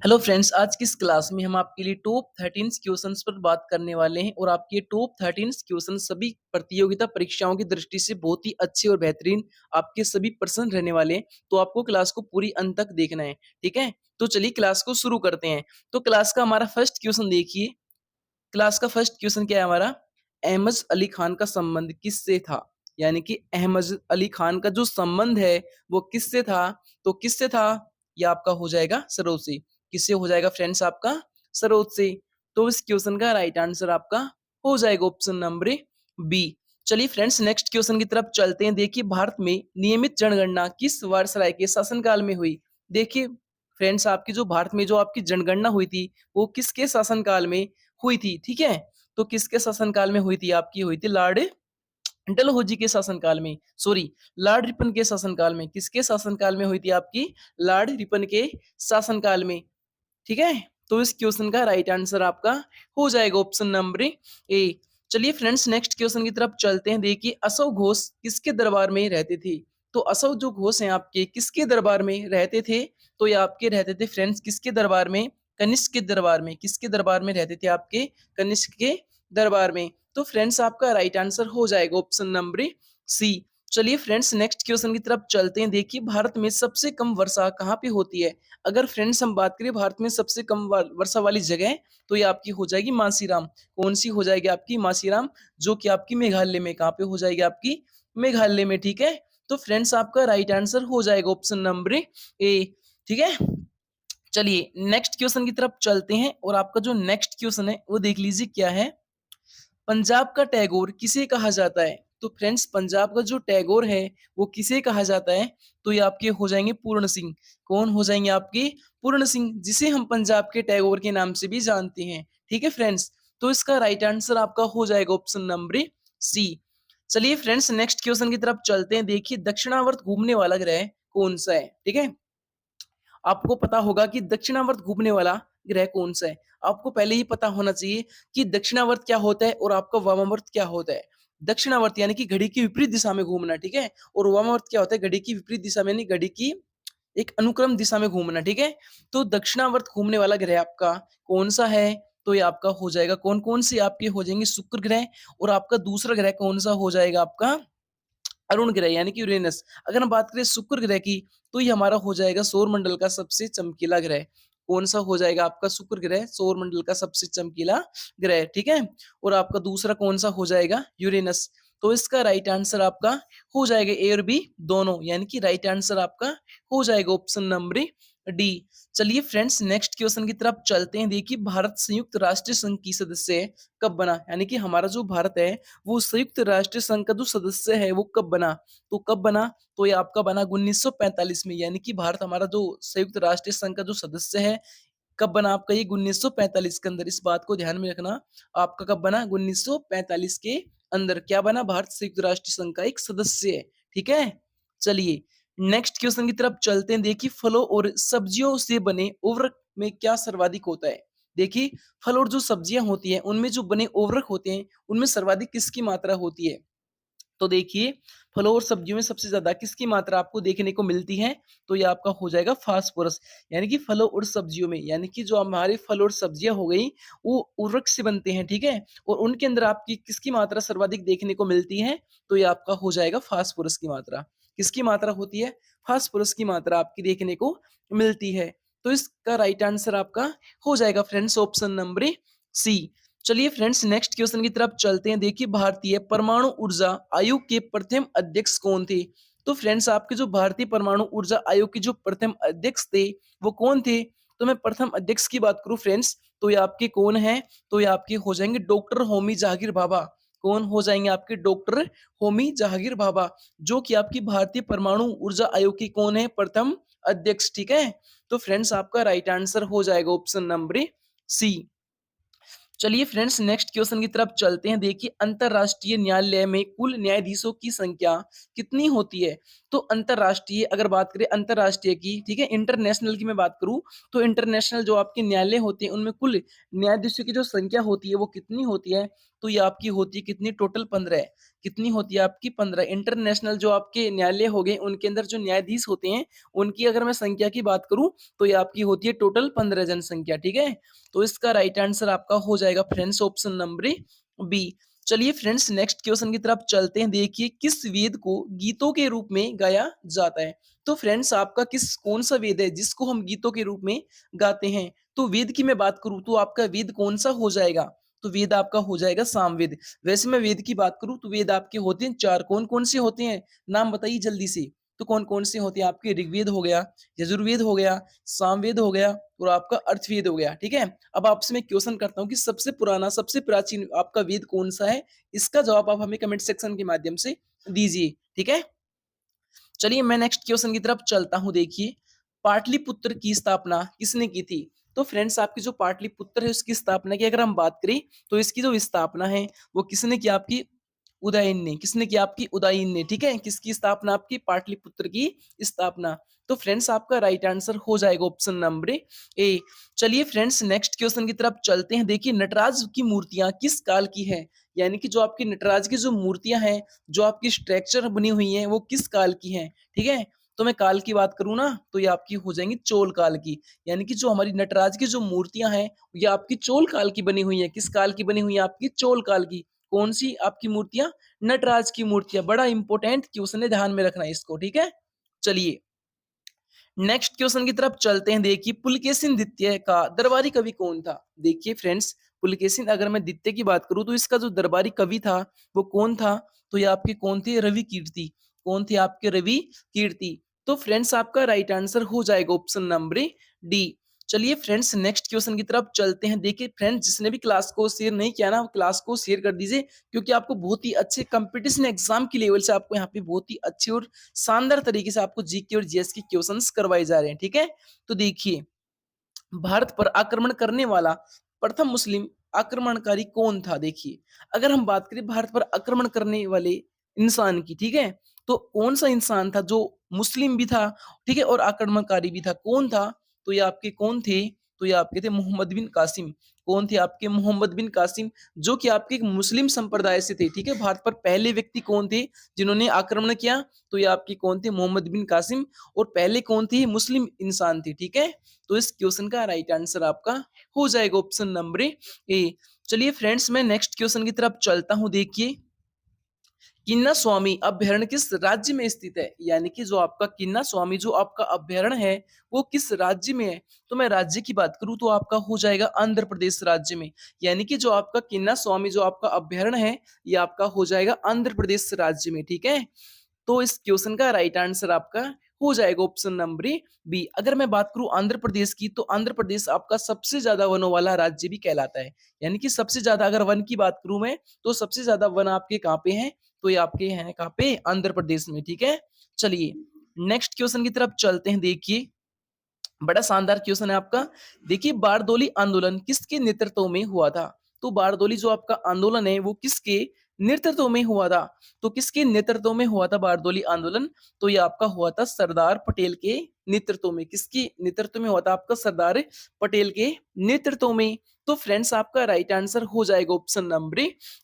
Hello friends, आज की इस क्लास में हम आपके लिए टॉप 13 क्वेश्चंस पर बात करने वाले हैं और आपके टॉप 13 क्वेश्चन सभी प्रतियोगिता परीक्षाओं की दृष्टि से बहुत ही अच्छे और बेहतरीन आपके सभी प्रश्न रहने वाले हैं। तो आपको क्लास को पूरी अंत तक देखना है, ठीक है। तो चलिए क्लास को शुरू करते हैं। तो क्लास का हमारा फर्स्ट क्वेश्चन देखिए। क्लास का फर्स्ट क्वेश्चन क्या है हमारा? अहमद अली खान का संबंध किससे था? यानी कि अहमद अली खान का जो संबंध है वो किससे था? तो किससे था? ये आपका हो जाएगा सरोज से। किससे हो जाएगा फ्रेंड्स आपका? सरोज से। तो इस क्वेश्चन का राइट आंसर आपका हो जाएगा ऑप्शन नंबर बी। चलिए फ्रेंड्स, नेक्स्ट क्वेश्चन की तरफ चलते हैं। देखिए, भारत में नियमित जनगणना किस वायसराय के शासनकाल में हुई? देखिए फ्रेंड्स, आपकी जो भारत में जो आपकी जनगणना हुई थी वो किसके शासनकाल में हुई थी? ठीक है। तो किसके शासनकाल में हुई थी? आपकी हुई थी लॉर्ड डलहौजी के शासनकाल में। सॉरी, लॉर्ड रिपन के शासनकाल में। किसके शासनकाल में हुई थी? आपकी लॉर्ड रिपन के शासनकाल में। ठीक है। तो इस क्वेश्चन का राइट आंसर आपका हो जाएगा ऑप्शन नंबर ए। चलिए फ्रेंड्स, नेक्स्ट क्वेश्चन की तरफ चलते हैं। देखिए, अशोक घोष किसके दरबार में रहते थे? तो अशोक जो घोष हैं आपके किसके दरबार में रहते थे? तो ये आपके रहते थे फ्रेंड्स किसके दरबार में? कनिष्क के दरबार में। किसके दरबार में रहते थे? आपके कनिष्क के दरबार में। तो फ्रेंड्स आपका राइट आंसर हो जाएगा ऑप्शन नंबर सी। चलिए फ्रेंड्स, नेक्स्ट क्वेश्चन की तरफ चलते हैं। देखिए, भारत में सबसे कम वर्षा कहाँ पे होती है? अगर फ्रेंड्स हम बात करें भारत में सबसे कम वर्षा वाली जगह, तो ये आपकी हो जाएगी मासीराम। कौन सी हो जाएगी? आपकी मासीराम, जो कि आपकी मेघालय में। कहाँ पे हो जाएगी? आपकी मेघालय में। ठीक है। तो फ्रेंड्स आपका राइट आंसर हो जाएगा ऑप्शन नंबर ए। ठीक है। चलिए नेक्स्ट क्वेश्चन की तरफ चलते हैं और आपका जो नेक्स्ट क्वेश्चन है वो देख लीजिए क्या है। पंजाब का टैगोर किसे कहा जाता है? तो फ्रेंड्स, पंजाब का जो टैगोर है वो किसे कहा जाता है? तो ये आपके हो जाएंगे पूर्ण सिंह। कौन हो जाएंगे? आपके पूर्ण सिंह, जिसे हम पंजाब के टैगोर के नाम से भी जानते हैं। ठीक है फ्रेंड्स। तो इसका राइट आंसर आपका हो जाएगा ऑप्शन नंबर सी। चलिए फ्रेंड्स, नेक्स्ट क्वेश्चन की तरफ चलते हैं। देखिए, दक्षिणावर्त घूमने वाला ग्रह कौन सा है? ठीक है। आपको पता होगा कि दक्षिणावर्त घूमने वाला ग्रह कौन सा है। आपको पहले ही पता होना चाहिए कि दक्षिणावर्त क्या होता है और आपका वामावर्त क्या होता है। दक्षिणावर्त यानी कि घड़ी की विपरीत दिशा में घूमना, ठीक है। और वामावर्त क्या होता है? घड़ी की विपरीत दिशा में, यानी घड़ी की एक अनुक्रम दिशा में घूमना, ठीक है। तो दक्षिणावर्त घूमने वाला ग्रह आपका कौन सा है? तो ये आपका हो जाएगा कौन कौन से आपके हो जाएंगे? शुक्र ग्रह। और आपका दूसरा ग्रह कौन सा हो जाएगा? आपका अरुण ग्रह यानी कि यूरेनस। अगर हम बात करें शुक्र ग्रह की, तो ये हमारा हो जाएगा सौर मंडल का सबसे चमकीला ग्रह। कौन सा हो जाएगा? आपका शुक्र ग्रह सौर मंडल का सबसे चमकीला ग्रह, ठीक है। और आपका दूसरा कौन सा हो जाएगा? यूरेनस। तो इसका राइट आंसर आपका हो जाएगा ए और बी दोनों, यानी कि राइट आंसर आपका हो जाएगा ऑप्शन नंबर डी। चलिए फ्रेंड्स, नेक्स्ट क्वेश्चन की तरफ चलते हैं। देखिए, भारत संयुक्त राष्ट्र संघ की सदस्य कब बना? यानी कि हमारा जो भारत है वो संयुक्त राष्ट्र संघ का जो सदस्य है वो कब बना? तो कब बना? तो ये आपका बना 1945 में। यानी कि भारत हमारा जो संयुक्त राष्ट्र संघ का जो सदस्य है, कब बना आपका? ये 1945 के अंदर। इस बात को ध्यान में रखना। आपका कब बना? 1945 के अंदर क्या बना? भारत संयुक्त राष्ट्र संघ का एक सदस्य है। ठीक है। चलिए नेक्स्ट क्वेश्चन की तरफ चलते हैं। देखिए, फलों और सब्जियों से बने उर्वरक में क्या सर्वाधिक होता है? देखिए, फल और जो सब्जियां होती हैं उनमें जो बने उर्वरक होते हैं उनमें सर्वाधिक किसकी मात्रा होती है? तो देखिए, फलों और सब्जियों में सबसे ज्यादा किसकी मात्रा आपको देखने को मिलती है? तो ये आपका हो जाएगा फास्फोरस। यानी कि फलों और सब्जियों में, यानी कि जो हमारे फल और सब्जियां हो गई वो उर्वरक से बनते हैं, ठीक है। और उनके अंदर आपकी किसकी मात्रा सर्वाधिक देखने को मिलती है? तो ये आपका हो जाएगा फास्फोरस की मात्रा। किसकी मात्रा होती है? फास्फोरस की मात्रा आपकी देखने को मिलती है। तो इसका राइट आंसर आपका हो जाएगा फ्रेंड्स ऑप्शन नंबर सी। चलिए फ्रेंड्स, नेक्स्ट क्वेश्चन की तरफ चलते हैं। देखिए, भारतीय परमाणु ऊर्जा आयोग के प्रथम अध्यक्ष कौन थे? तो फ्रेंड्स, आपके जो भारतीय परमाणु ऊर्जा आयोग के जो प्रथम अध्यक्ष थे वो कौन थे? तो मैं प्रथम अध्यक्ष की बात करूं फ्रेंड्स, तो ये आपके कौन है? तो ये आपके हो जाएंगे डॉक्टर होमी जहांगीर भाभा। कौन हो जाएंगे? आपके डॉक्टर होमी जहांगीर भाभा, जो कि आपकी भारतीय परमाणु ऊर्जा आयोग की कौन है? प्रथम अध्यक्ष, ठीक है। तो फ्रेंड्स, आपका राइट आंसर हो जाएगा ऑप्शन नंबर सी। चलिए फ्रेंड्स, नेक्स्ट क्वेश्चन की तरफ चलते हैं। देखिए, अंतरराष्ट्रीय न्यायालय में कुल न्यायाधीशों की संख्या कितनी होती है? तो अंतरराष्ट्रीय अगर बात करें अंतरराष्ट्रीय की, ठीक है, इंटरनेशनल की मैं बात करूं, तो इंटरनेशनल जो आपके न्यायालय होते हैं उनमें कुल न्यायाधीशों की जो संख्या होती है वो कितनी होती है? तो ये आपकी होती है कितनी? टोटल 15 है। कितनी होती है आपकी 15। इंटरनेशनल जो आपके न्यायालय हो गए उनके अंदर जो न्यायाधीश होते हैं उनकी अगर मैं संख्या की बात करूं तो ये आपकी होती है टोटल 15 जनसंख्या, ठीक है। तो इसका राइट आंसर आपका हो जाएगा फ्रेंड्स ऑप्शन नंबर बी। चलिए फ्रेंड्स नेक्स्ट क्वेश्चन की तरफ चलते हैं। देखिए किस वेद को गीतों के रूप में गाया जाता है। तो फ्रेंड्स आपका कौन सा वेद है जिसको हम गीतों के रूप में गाते हैं। तो वेद की मैं बात करूं तो आपका वेद कौन सा हो जाएगा। तो वेद आपका हो जाएगा सामवेद। वैसे मैं वेद की बात करूं तो वेद आपके होते हैं 4। कौन कौन से होते हैं नाम बताइए जल्दी से। तो कौन कौन से होते हैं आपके ऋग्वेद हो गया, यजुर्वेद हो गया, सामवेद हो गया और आपका अर्थवेद हो गया, ठीक है। अब आपसे मैं क्वेश्चन करता हूं कि सबसे पुराना सबसे प्राचीन आपका वेद कौन सा है। इसका जवाब आप हमें कमेंट सेक्शन के माध्यम से दीजिए, ठीक है। चलिए मैं नेक्स्ट क्वेश्चन की तरफ चलता हूं। देखिए पाटलिपुत्र की स्थापना किसने की थी। तो फ्रेंड्स आपकी जो पाटलिपुत्र है उसकी स्थापना की अगर हम बात करें तो इसकी जो स्थापना है वो किसने की आपकी उदयन ने। किसने की आपकी उदयन ने, ठीक है। किसकी स्थापना आपकी पाटलिपुत्र की स्थापना। तो फ्रेंड्स आपका राइट आंसर हो जाएगा ऑप्शन नंबर ए। चलिए फ्रेंड्स नेक्स्ट क्वेश्चन की तरफ चलते हैं। देखिए नटराज की मूर्तियां किस काल की है। यानी कि जो आपकी नटराज की जो मूर्तियां हैं जो आपकी स्ट्रक्चर बनी हुई हैं वो किस काल की हैं, ठीक है। तो मैं काल की बात करूं ना तो ये आपकी हो जाएंगी चोल काल की। यानी कि जो हमारी नटराज की जो मूर्तियां हैं ये आपकी चोल काल की बनी हुई है। किस काल की बनी हुई है आपकी चोल काल की। कौन सी आपकी मूर्तियां नटराज की मूर्तियां। बड़ा इंपॉर्टेंट क्वेश्चन है, ध्यान में रखना है इसको, ठीक है। चलिए नेक्स्ट क्वेश्चन की तरफ चलते हैं। देखिए पुलकेशिन द्वितीय का दरबारी कवि कौन था। देखिए फ्रेंड्स पुलकेशिन अगर मैं द्वितीय की बात करूं तो इसका जो दरबारी कवि था वो कौन था। तो ये आपके कौन थे, रवि कीर्ति। कौन थे आपके, रवि कीर्ति। तो फ्रेंड्स आपका राइट आंसर हो जाएगा ऑप्शन नंबर डी। चलिए फ्रेंड्स नेक्स्ट क्वेश्चन की तरफ चलते हैं। देखिए फ्रेंड्स जिसने भी क्लास को शेयर नहीं किया ना क्लास को शेयर कर दीजिए क्योंकि आपको बहुत ही अच्छे कंपटीशन एग्जाम की लेवल से आपको यहाँ पे बहुत ही अच्छी और शानदार तरीके से आपको जीके और जीएस के क्वेश्चंस करवाए जा रहे हैं, ठीक है। तो देखिए भारत पर आक्रमण करने वाला प्रथम मुस्लिम आक्रमणकारी कौन था। देखिए अगर हम बात करें भारत पर आक्रमण करने वाले इंसान की, ठीक है, तो कौन सा इंसान था जो मुस्लिम भी था, ठीक है, और आक्रमणकारी भी था, कौन था। तो ये आपके कौन थे। तो ये आपके थे मोहम्मद बिन कासिम। कौन थे आपके, मोहम्मद बिन कासिम, जो कि आपके एक मुस्लिम संप्रदाय से थे, ठीक है। भारत पर पहले व्यक्ति कौन थे जिन्होंने आक्रमण किया। तो ये आपके कौन थे, मोहम्मद बिन कासिम। और पहले कौन थे, मुस्लिम इंसान थे, ठीक है। तो इस क्वेश्चन का राइट आंसर आपका हो जाएगा ऑप्शन नंबर ए। चलिए फ्रेंड्स मैं नेक्स्ट क्वेश्चन की तरफ चलता हूं। देखिए किन्ना स्वामी अभ्यारण्य किस राज्य में स्थित है। यानी कि जो आपका किन्ना स्वामी जो आपका अभ्यारण्य है वो किस राज्य में है। तो मैं राज्य की बात करूं तो आपका हो जाएगा आंध्र प्रदेश राज्य में। यानी कि जो आपका किन्ना स्वामी जो आपका अभ्यारण्य है ये आपका हो जाएगा आंध्र प्रदेश राज्य में, ठीक है। तो इस क्वेश्चन का राइट आंसर आपका हो जाएगा ऑप्शन नंबर बी। अगर मैं बात करूं आंध्र प्रदेश की तो आंध्र प्रदेश आपका सबसे ज्यादा वनों वाला राज्य भी कहलाता है। यानी कि सबसे ज्यादा अगर वन की बात करूं मैं तो सबसे ज्यादा वन आपके कहाँ पे हैं। तो ये आपके हैं कहाँ पे, आंध्र प्रदेश में, ठीक है। चलिए नेक्स्ट क्वेश्चन की तरफ चलते हैं। देखिए बड़ा शानदार क्वेश्चन है आपका। देखिए बारदोली आंदोलन किसके नेतृत्व में हुआ था। तो बारदोली जो आपका आंदोलन है वो किसके नेतृत्व में हुआ था। तो किसके नेतृत्व में हुआ था बारदोली आंदोलन। तो ये आपका हुआ था सरदार पटेल के नेतृत्व में। किसके नेतृत्व में हुआ था आपका, सरदार पटेल के नेतृत्व में। तो फ्रेंड्स आपका राइट आंसर हो जाएगा ऑप्शन नंबर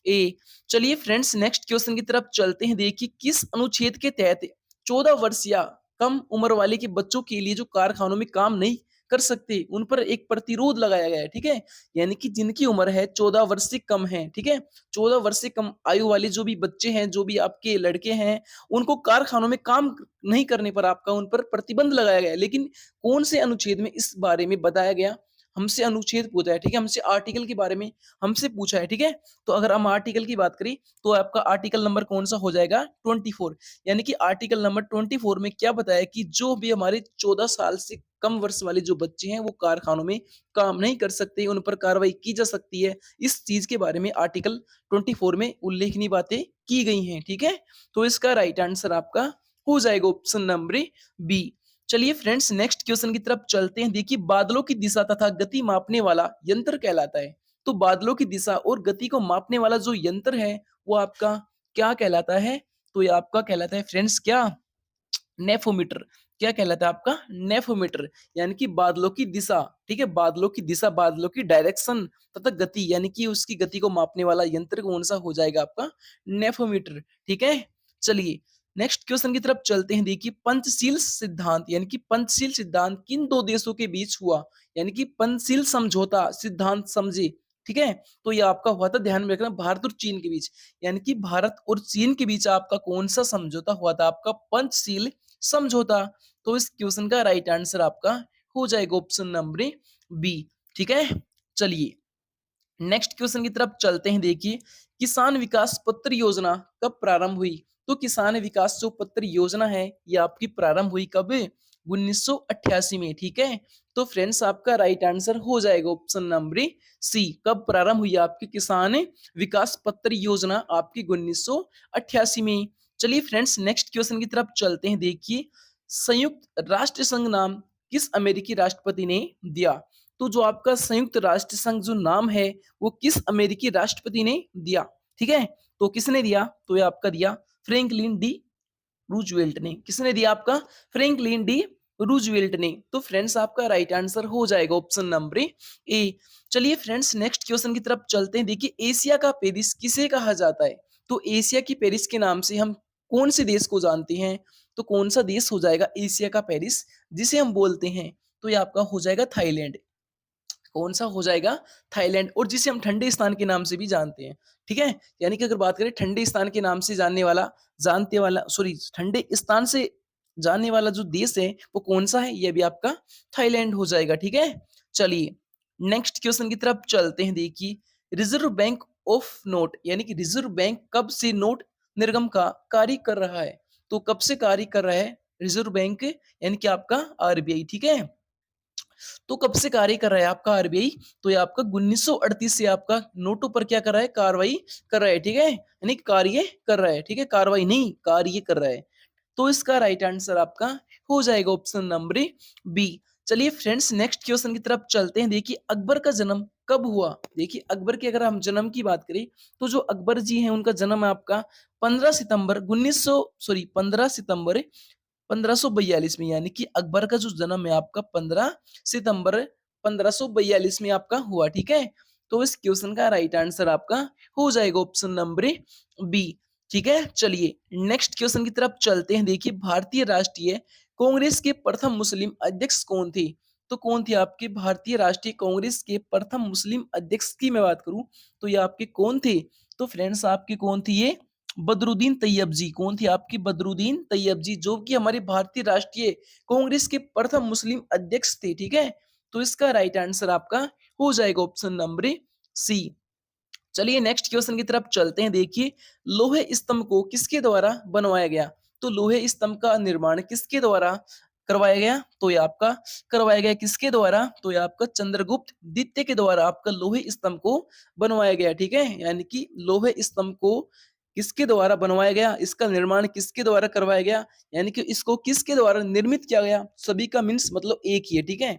ए। चलिए फ्रेंड्स नेक्स्ट क्वेश्चन की तरफ चलते हैं। देखिए किस अनुच्छेद के तहत 14 वर्ष या कम उम्र वाले के बच्चों के लिए जो कारखानों में काम नहीं कर सकते उन पर एक प्रतिरोध लगाया गया है, ठीक है। यानी कि जिनकी उम्र है 14 वर्ष से कम है, ठीक है, 14 वर्ष से कम आयु वाले जो भी बच्चे हैं जो भी आपके लड़के हैं उनको कारखानों में काम नहीं करने पर आपका उन पर प्रतिबंध लगाया गया है। लेकिन कौन से अनुच्छेद में इस बारे में बताया गया। हमसे अनुच्छेद पूछा है, ठीक है, हमसे आर्टिकल के बारे में हमसे पूछा है, ठीक है। तो अगर हम आर्टिकल की बात करें तो आपका आर्टिकल नंबर कौन सा हो जाएगा, 24। यानी कि आर्टिकल नंबर 24 में क्या बताया कि जो भी हमारे 14 साल से कम वर्ष वाले जो बच्चे हैं वो कारखानों में काम नहीं कर सकते, उन पर कार्रवाई की जा सकती है। इस चीज के बारे में आर्टिकल 24 में उल्लेखनीय बातें की गई हैं, ठीक है। तो इसका राइट आंसर आपका हो जाएगा ऑप्शन नंबर बी। चलिए फ्रेंड्स नेक्स्ट क्वेश्चन की तरफ चलते हैं। देखिए बादलों की दिशा तथा गति मापने वाला यंत्र कहलाता है। तो बादलों की दिशा और गति को मापने वाला जो यंत्र है वो आपका क्या कहलाता है। तो ये आपका कहलाता है फ्रेंड्स क्या, नेफोमीटर। क्या कहलाता है आपका नेफोमीटर, यानी कि बादलों की दिशा, ठीक है, बादलों की दिशा, बादलों की डायरेक्शन तथा गति, यानी कि उसकी गति को मापने वाला यंत्र कौन सा हो जाएगा आपका नेफोमीटर, ठीक है। चलिए नेक्स्ट क्वेश्चन की तरफ चलते हैं। देखिए पंचशील सिद्धांत, यानी कि पंचशील सिद्धांत किन दो देशों के बीच हुआ, यानी कि पंचशील समझौता सिद्धांत समझे, ठीक है। तो ये आपका हुआ था, ध्यान में रखना, भारत और चीन के बीच, यानी कि भारत और चीन के बीच आपका कौन सा समझौता हुआ था, आपका पंचशील समझौता। तो इस क्वेश्चन का राइट आंसर आपका हो जाएगा ऑप्शन नंबर बी, ठीक है। चलिए नेक्स्ट क्वेश्चन की तरफ चलते हैं। देखिए किसान विकास पत्र योजना कब प्रारंभ हुई, तो किसान विकास जो पत्र योजना है ये आपकी प्रारंभ हुई कब, 1988 में, ठीक है। तो फ्रेंड्स आपका राइट आंसर हो जाएगा ऑप्शन नंबर सी, कब प्रारंभ हुई आपकी किसान विकास पत्र योजना, आपकी 1988 में। चलिए फ्रेंड्स नेक्स्ट क्वेश्चन की तरफ चलते हैं। देखिए संयुक्त राष्ट्र संघ नाम किस अमेरिकी राष्ट्रपति ने दिया, तो जो आपका संयुक्त राष्ट्र संघ जो नाम है वो किस अमेरिकी राष्ट्रपति ने दिया, ठीक है। तो किसने दिया, तो ये आपका दिया फ्रैंकलिन डी रूजवेल्ट ने, किसने दिया आपका फ्रैंकलिन डी रूजवेल्ट ने। तो फ्रेंड्स आपका राइट आंसर हो जाएगा ऑप्शन नंबर ए। चलिए फ्रेंड्स नेक्स्ट क्वेश्चन की तरफ चलते हैं। देखिए एशिया का पेरिस किसे कहा जाता है, तो एशिया की पेरिस के नाम से हम कौन से देश को जानते हैं, तो कौन सा देश हो जाएगा एशिया का पेरिस जिसे हम बोलते हैं, तो ये आपका हो जाएगा थाईलैंड, कौन सा हो जाएगा थाईलैंड, और जिसे हम ठंडे स्थान के नाम से भी जानते हैं, ठीक है। यानी कि अगर बात करें ठंडे स्थान के नाम से जानते वाला सॉरी ठंडे स्थान से जानने वाला जो देश है वो कौन सा है, ये भी आपका थाईलैंड हो जाएगा, ठीक है। चलिए नेक्स्ट क्वेश्चन की तरफ चलते हैं। देखिए रिजर्व बैंक ऑफ नोट, यानी कि रिजर्व बैंक कब से नोट निर्गम का कार्य कर रहा है, तो कब से कार्य कर रहा है रिजर्व बैंक, यानी कि आपका आरबीआई, ठीक है। तो कब से कार्य कर रहा है आपका आरबीआई, तो ये आपका 1938 से आपका नोटों पर क्या कर रहा है, कार्रवाई कर रहा है, ठीक है, यानी कार्य कर रहा है, ठीक है, कार्रवाई नहीं कार्य कर रहा है। तो इसका राइट आंसर आपका हो जाएगा ऑप्शन नंबर बी। चलिए फ्रेंड्स नेक्स्ट क्वेश्चन की तरफ चलते हैं। देखिए अकबर का जन्म कब हुआ, देखिए अकबर की अगर हम जन्म की बात करें तो जो अकबर जी हैं उनका जन्म है आपका 15 सितंबर 1542 में, यानी कि अकबर का जो जन्म है आपका 15 सितंबर 1542 में आपका हुआ, ठीक है। तो इस क्वेश्चन का राइट आंसर आपका हो जाएगा ऑप्शन नंबर बी, ठीक है। चलिए नेक्स्ट क्वेश्चन की तरफ चलते हैं। देखिए भारतीय राष्ट्रीय कांग्रेस के प्रथम मुस्लिम अध्यक्ष कौन थे, तो कौन थे आपके भारतीय राष्ट्रीय कांग्रेस के प्रथम मुस्लिम अध्यक्ष की मैं बात करूं तो ये आपके कौन थे, तो फ्रेंड्स आपके कौन थी ये बदरुद्दीन तैयब जी, कौन थी आपकी बदरुद्दीन तैयब जी, जो कि हमारे भारतीय राष्ट्रीय कांग्रेस के प्रथम मुस्लिम अध्यक्ष थे, ठीक है। तो इसका राइट आंसर आपका हो जाएगा ऑप्शन नंबर सी। चलिए नेक्स्ट क्वेश्चन की तरफ चलते हैं। देखिए लोहे स्तंभ को किसके द्वारा बनवाया गया, तो लोहे स्तंभ का निर्माण किसके द्वारा करवाया गया, तो ये आपका करवाया गया किसके द्वारा, तो ये आपका चंद्रगुप्त द्वितीय के द्वारा आपका लोहे स्तंभ को बनवाया गया, ठीक है। यानी कि लोहे स्तंभ को किसके द्वारा बनवाया गया, इसका निर्माण किसके द्वारा करवाया गया, यानी कि इसको किसके द्वारा निर्मित किया गया, सभी का मीन्स मतलब एक ही है, ठीक है।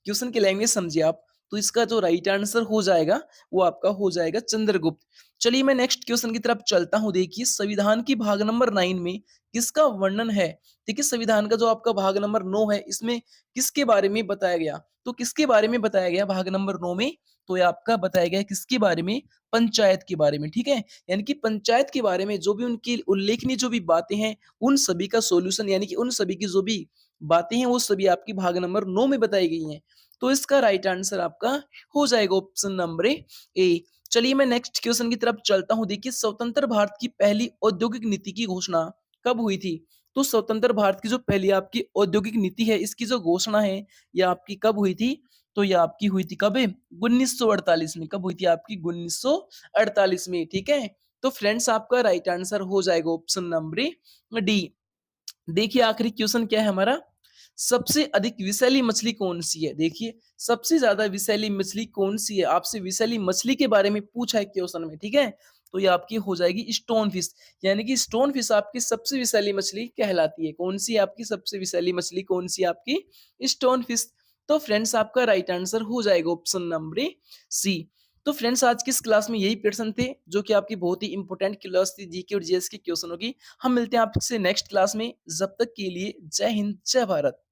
क्वेश्चन की लैंग्वेज समझिए आप। तो इसका जो राइट आंसर हो जाएगा वो आपका हो जाएगा चंद्रगुप्त। चलिए मैं नेक्स्ट क्वेश्चन की तरफ चलता हूं। देखिए संविधान की भाग नंबर 9 में किसका वर्णन है, ठीक है, संविधान का जो आपका भाग नंबर 9 है इसमें किसके बारे में बताया गया, तो किसके बारे में बताया गया भाग नंबर 9 में, तो ये आपका बताया गया किसके बारे में, पंचायत के बारे में, ठीक है। यानी कि पंचायत के बारे में जो भी उनकी उल्लेखनीय जो भी बातें हैं उन सभी का सॉल्यूशन, यानी कि उन सभी की जो भी बातें हैं वो सभी आपकी भाग नंबर 9 में बताई गई हैं। तो इसका राइट आंसर आपका हो जाएगा ऑप्शन नंबर ए। चलिए मैं नेक्स्ट क्वेश्चन की तरफ चलता हूं। देखिए स्वतंत्र भारत की पहली औद्योगिक नीति की घोषणा कब हुई थी, तो स्वतंत्र भारत की जो पहली आपकी औद्योगिक नीति है इसकी जो घोषणा है यह आपकी कब हुई थी, तो यह आपकी हुई थी कब, 1948 में, कब हुई थी आपकी 1948 में, ठीक है। तो फ्रेंड्स आपका राइट आंसर हो जाएगा ऑप्शन नंबर डी। देखिए आखिरी क्वेश्चन क्या है हमारा, सबसे अधिक विषैली मछली कौन सी है, देखिए सबसे ज्यादा विषैली मछली कौन सी है, आपसे विषैली मछली के बारे में पूछा है क्वेश्चन में, ठीक है। तो ये आपकी हो जाएगी स्टोन फिश, यानी कि स्टोन फिश आपकी सबसे विषैली मछली कहलाती है, कौन सी आपकी सबसे विषैली मछली कौन सी आपकी स्टोन फिश। तो फ्रेंड्स आपका राइट आंसर हो जाएगा ऑप्शन नंबर सी। तो फ्रेंड्स आज की इस क्लास में यही प्रश्न थे जो कि आपकी बहुत ही इंपॉर्टेंट क्लास थी जीके और जीएस की क्वेश्चन होगी। हम मिलते हैं आपसे नेक्स्ट क्लास में। जब तक के लिए जय हिंद, जय भारत।